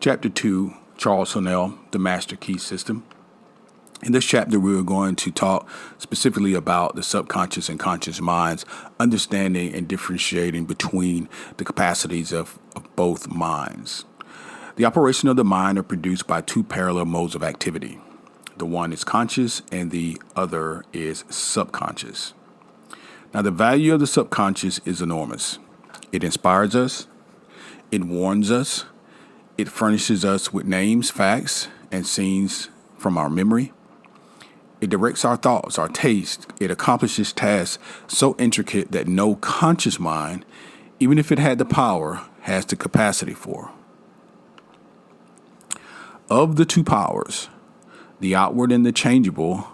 Chapter 2, Charles Honnell, the Master Key System. In this chapter, we are going to talk specifically about the subconscious and conscious minds, understanding and differentiating between the capacities of both minds. The operation of the mind are produced by two parallel modes of activity. The one is conscious and the other is subconscious. Now, the value of the subconscious is enormous. It inspires us, it warns us, it furnishes us with names, facts, and scenes from our memory. It directs our thoughts, our taste. It accomplishes tasks so intricate that no conscious mind, even if it had the power, has the capacity for. Of the two powers, the outward and the changeable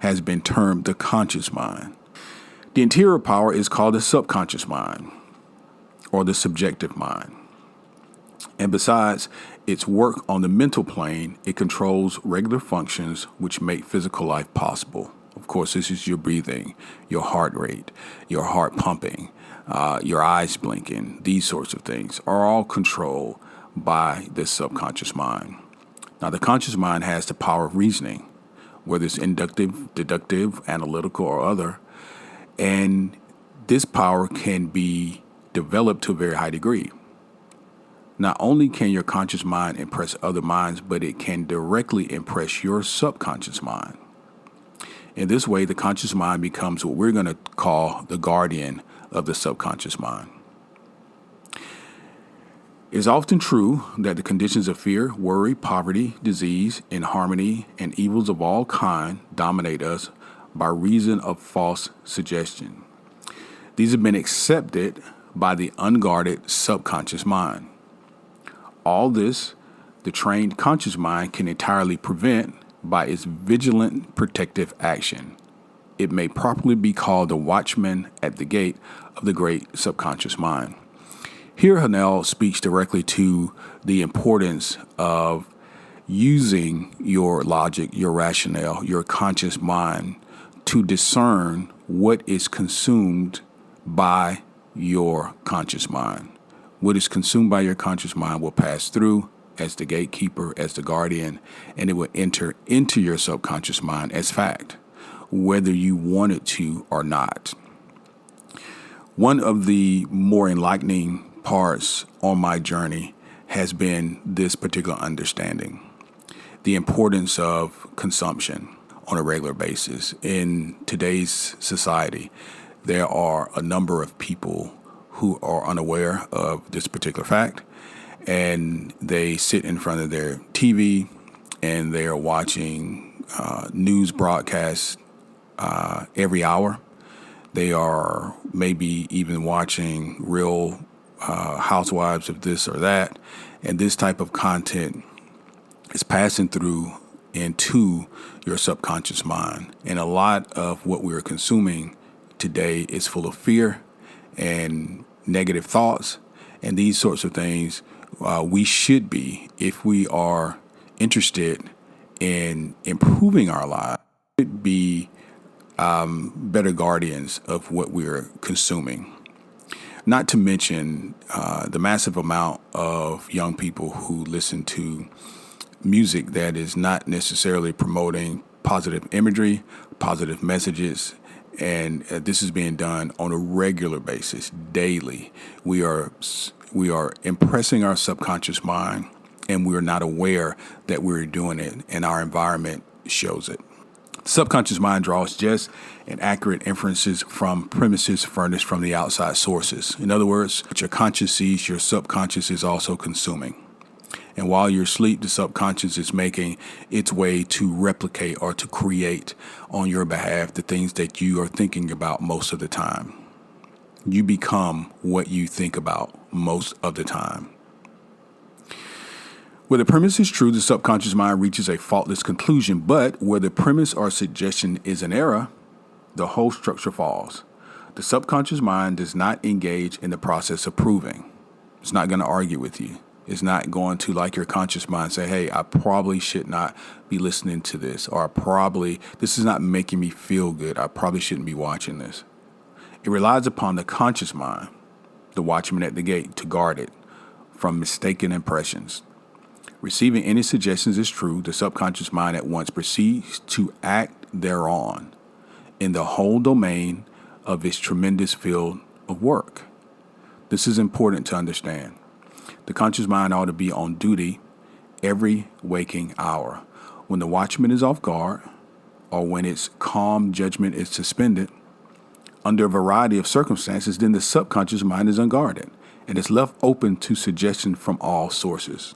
has been termed the conscious mind. The interior power is called the subconscious mind, or the subjective mind. And besides its work on the mental plane, it controls regular functions which make physical life possible. Of course, this is your breathing, your heart rate, your heart pumping, your eyes blinking. These sorts of things are all controlled by this subconscious mind. Now, the conscious mind has the power of reasoning, whether it's inductive, deductive, analytical, or other. And this power can be developed to a very high degree. Not only can your conscious mind impress other minds, but it can directly impress your subconscious mind. In this way, the conscious mind becomes what we're going to call the guardian of the subconscious mind. It is often true that the conditions of fear, worry, poverty, disease, inharmony, and evils of all kind dominate us by reason of false suggestion. These have been accepted by the unguarded subconscious mind. All this, the trained conscious mind can entirely prevent by its vigilant protective action. It may properly be called the watchman at the gate of the great subconscious mind. Here, Honnell speaks directly to the importance of using your logic, your rationale, your conscious mind to discern what is consumed by your conscious mind. What is consumed by your conscious mind will pass through as the gatekeeper, as the guardian, and it will enter into your subconscious mind as fact, whether you want it to or not. One of the more enlightening parts on my journey has been this particular understanding, the importance of consumption on a regular basis. In today's society, there are a number of people who are unaware of this particular fact, and they sit in front of their TV and they are watching news broadcasts every hour. They are maybe even watching real housewives of this or that, and this type of content is passing through into your subconscious mind. And a lot of what we are consuming today is full of fear and negative thoughts, and these sorts of things. We should be, if we are interested in improving our lives, should be better guardians of what we're consuming. Not to mention the massive amount of young people who listen to music that is not necessarily promoting positive imagery, positive messages. And this is being done on a regular basis, daily. We are impressing our subconscious mind, and we are not aware that we're doing it, and our environment shows it. The subconscious mind draws just and accurate inferences from premises furnished from the outside sources. In other words, what your conscious sees, your subconscious is also consuming. And while you're asleep, the subconscious is making its way to replicate or to create on your behalf the things that you are thinking about most of the time. You become what you think about most of the time. Where the premise is true, the subconscious mind reaches a faultless conclusion, but where the premise or suggestion is an error, the whole structure falls. The subconscious mind does not engage in the process of proving. It's not going to argue with you. It's not going to, like your conscious mind, say, hey, I probably should not be listening to this, or this is not making me feel good. I probably shouldn't be watching this. It relies upon the conscious mind, the watchman at the gate, to guard it from mistaken impressions. Receiving any suggestions is true, the subconscious mind at once proceeds to act thereon in the whole domain of its tremendous field of work. This is important to understand. The conscious mind ought to be on duty every waking hour. When the watchman is off guard, or when its calm judgment is suspended, under a variety of circumstances, then the subconscious mind is unguarded and is left open to suggestion from all sources.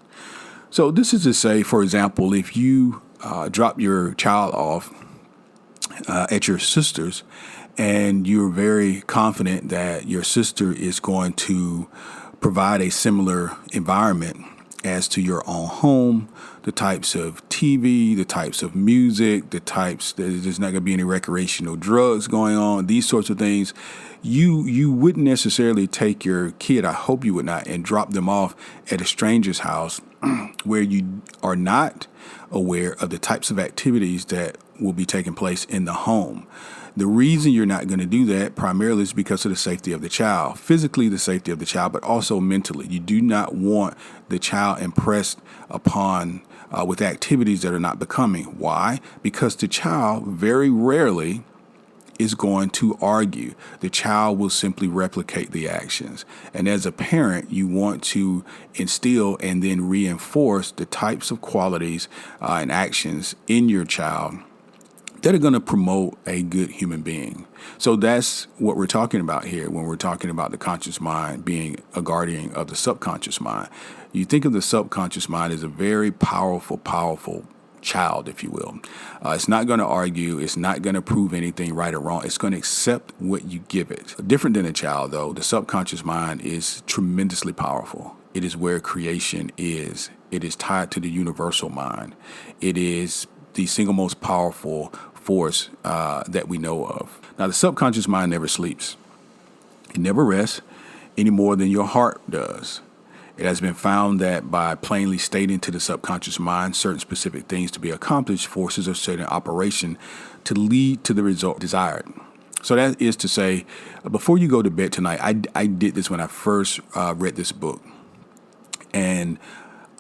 So this is to say, for example, if you drop your child off at your sister's and you're very confident that your sister is going to provide a similar environment as to your own home, the types of TV, the types of music, there's not going to be any recreational drugs going on, these sorts of things, you wouldn't necessarily take your kid, I hope you would not, and drop them off at a stranger's house where you are not aware of the types of activities that will be taking place in the home. The reason you're not going to do that primarily is because of the safety of the child, physically the safety of the child, but also mentally. You do not want the child impressed upon with activities that are not becoming. Why? Because the child very rarely is going to argue. The child will simply replicate the actions. And as a parent, you want to instill and then reinforce the types of qualities and actions in your child that are going to promote a good human being. So that's what we're talking about here when we're talking about the conscious mind being a guardian of the subconscious mind. You think of the subconscious mind as a very powerful child, if you will. It's not going to argue. It's not going to prove anything right or wrong. It's going to accept what you give it. Different than a child, though, the subconscious mind is tremendously powerful. It is where creation is. It is tied to the universal mind. It is the single most powerful force that we know of. Now, the subconscious mind never sleeps. It never rests any more than your heart does. It has been found that by plainly stating to the subconscious mind certain specific things to be accomplished, forces are set in operation to lead to the result desired. So that is to say, before you go to bed tonight, I did this when I first read this book. And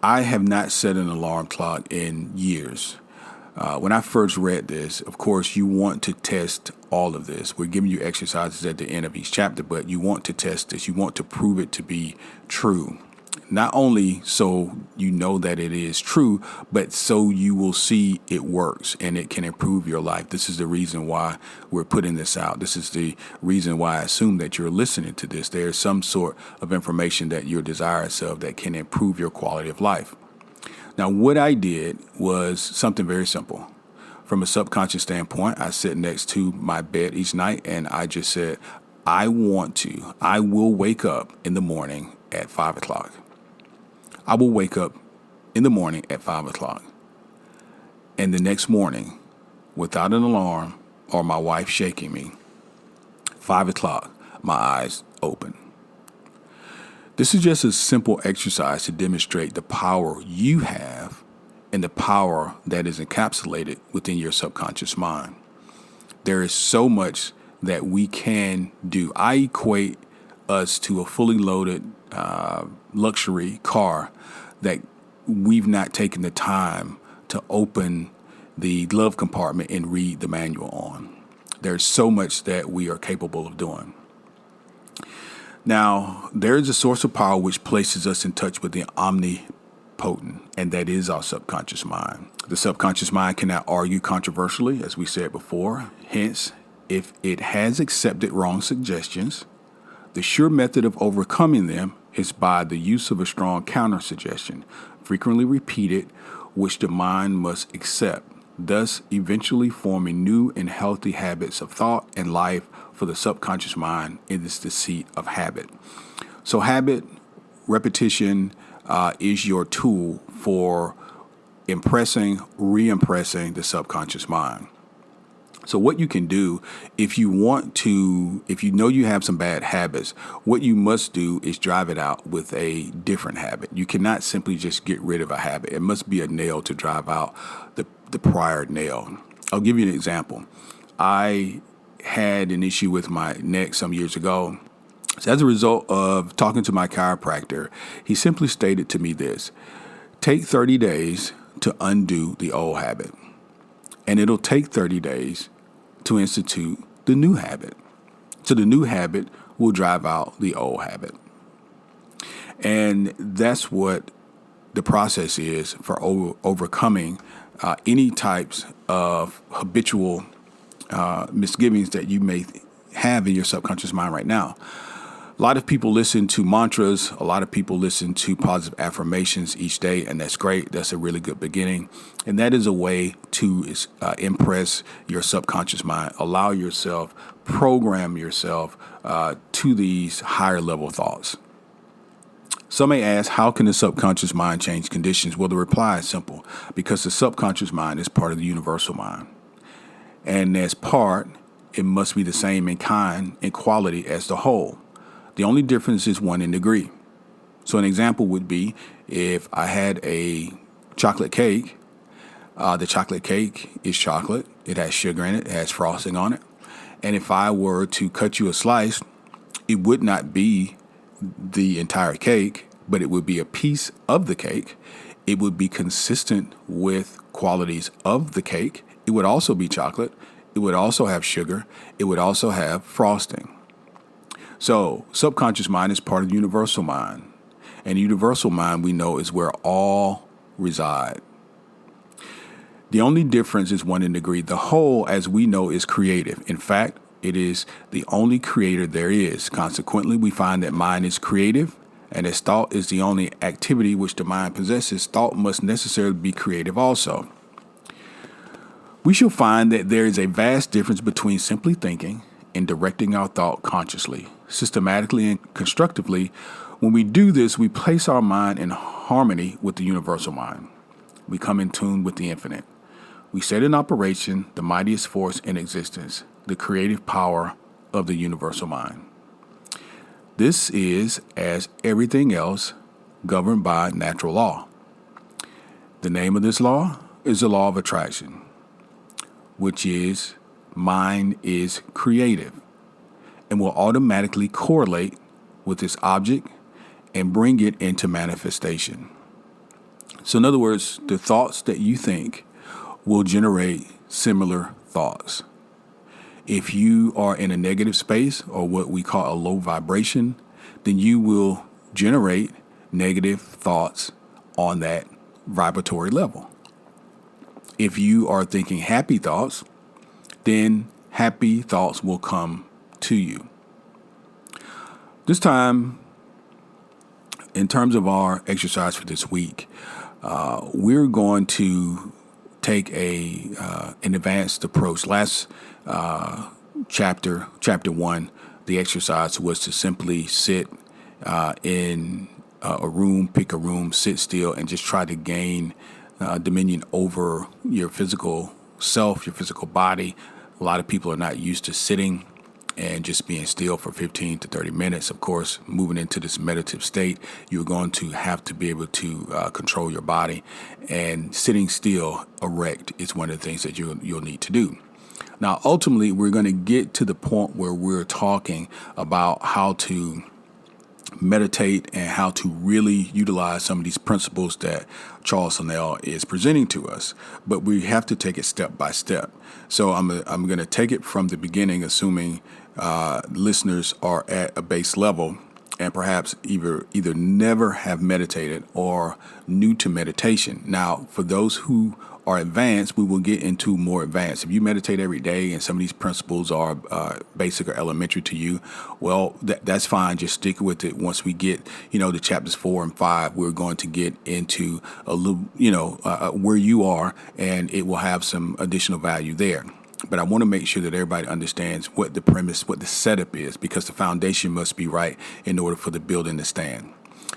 I have not set an alarm clock in years. When I first read this, of course, you want to test all of this. We're giving you exercises at the end of each chapter, but you want to test this. You want to prove it to be true. Not only so you know that it is true, but so you will see it works and it can improve your life. This is the reason why we're putting this out. This is the reason why I assume that you're listening to this. There's some sort of information that you're desirous of that can improve your quality of life. Now, what I did was something very simple. From a subconscious standpoint, I sit next to my bed each night and I just said, I will wake up in the morning at 5 o'clock. I will wake up in the morning at 5 o'clock. And the next morning, without an alarm or my wife shaking me, 5 o'clock, my eyes open. This is just a simple exercise to demonstrate the power you have and the power that is encapsulated within your subconscious mind. There is so much that we can do. I equate us to a fully loaded luxury car that we've not taken the time to open the glove compartment and read the manual on. There's so much that we are capable of doing. Now, there is a source of power which places us in touch with the omnipotent, and that is our subconscious mind. The subconscious mind cannot argue controversially, as we said before. Hence, if it has accepted wrong suggestions, the sure method of overcoming them is by the use of a strong counter-suggestion, frequently repeated, which the mind must accept, thus eventually forming new and healthy habits of thought and life for the subconscious mind in this seat of habit. So habit, repetition is your tool for impressing, re-impressing the subconscious mind. So what you can do if you know you have some bad habits, what you must do is drive it out with a different habit. You cannot simply just get rid of a habit. It must be a nail to drive out the prior nail. I'll give you an example. I had an issue with my neck some years ago. So as a result of talking to my chiropractor, he simply stated to me this: Take 30 days to undo the old habit, and it'll take 30 days to institute the new habit. So the new habit will drive out the old habit. And that's what the process is for overcoming any types of habitual misgivings that you may have in your subconscious mind right now. A lot of people listen to mantras. A lot of people listen to positive affirmations each day, and that's great. That's a really good beginning. And that is a way to impress your subconscious mind. Allow yourself, program yourself to these higher level thoughts. Some may ask, how can the subconscious mind change conditions? Well, the reply is simple, because the subconscious mind is part of the universal mind. And as part, it must be the same in kind and quality as the whole. The only difference is one in degree. So an example would be if I had a chocolate cake, the chocolate cake is chocolate. It has sugar in it. It has frosting on it. And if I were to cut you a slice, it would not be the entire cake, but it would be a piece of the cake. It would be consistent with qualities of the cake. It would also be chocolate. It would also have sugar. It would also have frosting. So subconscious mind is part of the universal mind. And universal mind, we know, is where all reside. The only difference is one in degree. The whole, as we know, is creative. In fact, it is the only creator there is. Consequently, we find that mind is creative, and as thought is the only activity which the mind possesses, thought must necessarily be creative also. We shall find that there is a vast difference between simply thinking and directing our thought consciously, systematically, and constructively. When we do this, we place our mind in harmony with the universal mind. We come in tune with the infinite. We set in operation the mightiest force in existence, the creative power of the universal mind. This is, as everything else, governed by natural law. The name of this law is the law of attraction, which is mind is creative and will automatically correlate with this object and bring it into manifestation. So in other words, the thoughts that you think will generate similar thoughts. If you are in a negative space, or what we call a low vibration, then you will generate negative thoughts on that vibratory level. If you are thinking happy thoughts, then happy thoughts will come to you. This time, in terms of our exercise for this week, we're going to take an advanced approach. Last chapter 1, the exercise was to simply sit in a room, pick a room, sit still, and just try to gain dominion over your physical self, your physical body. A lot of people are not used to sitting and just being still for 15 to 30 minutes. Of course, moving into this meditative state, you're going to have to be able to control your body. And sitting still erect is one of the things that you'll need to do. Now, ultimately, we're going to get to the point where we're talking about how to meditate and how to really utilize some of these principles that Charles Snell is presenting to us. But we have to take it step by step. So I'm going to take it from the beginning, assuming listeners are at a base level and perhaps either never have meditated or new to meditation. Now, for those who are advanced, we will get into more advanced. If you meditate every day and some of these principles are basic or elementary to you, well, that's fine. Just stick with it. Once we get, to chapters 4 and 5, we're going to get into a little, where you are, and it will have some additional value there. But I want to make sure that everybody understands what the premise, what the setup is, because the foundation must be right in order for the building to stand.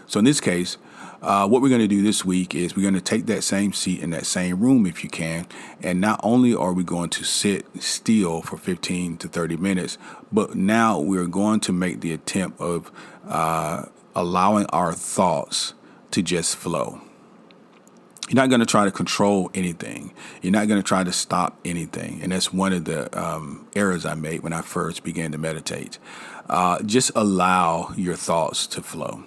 So in this case, what we're going to do this week is we're going to take that same seat in that same room if you can. And not only are we going to sit still for 15 to 30 minutes, but now we're going to make the attempt of allowing our thoughts to just flow. You're not going to try to control anything. You're not going to try to stop anything. And that's one of the errors I made when I first began to meditate. Just allow your thoughts to flow.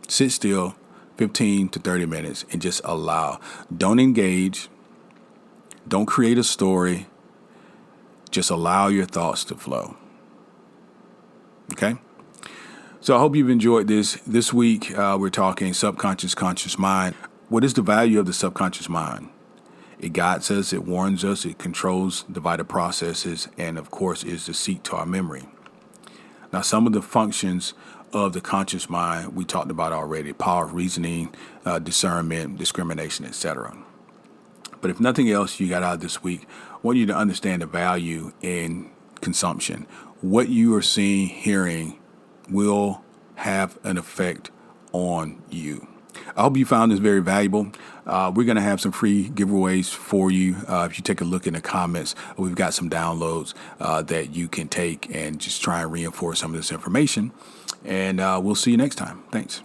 Sit still, 15 to 30 minutes and just allow. Don't engage. Don't create a story. Just allow your thoughts to flow. Okay? So I hope you've enjoyed this. This week, we're talking subconscious, conscious mind. What is the value of the subconscious mind? It guides us, it warns us, it controls the vital processes, and of course is the seat to our memory. Now, some of the functions of the conscious mind we talked about already: power of reasoning, discernment, discrimination, etc. But if nothing else you got out of this week, I want you to understand the value in consumption. What you are seeing, hearing will have an effect on you. I hope you found this very valuable. We're going to have some free giveaways for you. If you take a look in the comments, we've got some downloads that you can take and just try and reinforce some of this information. And we'll see you next time. Thanks.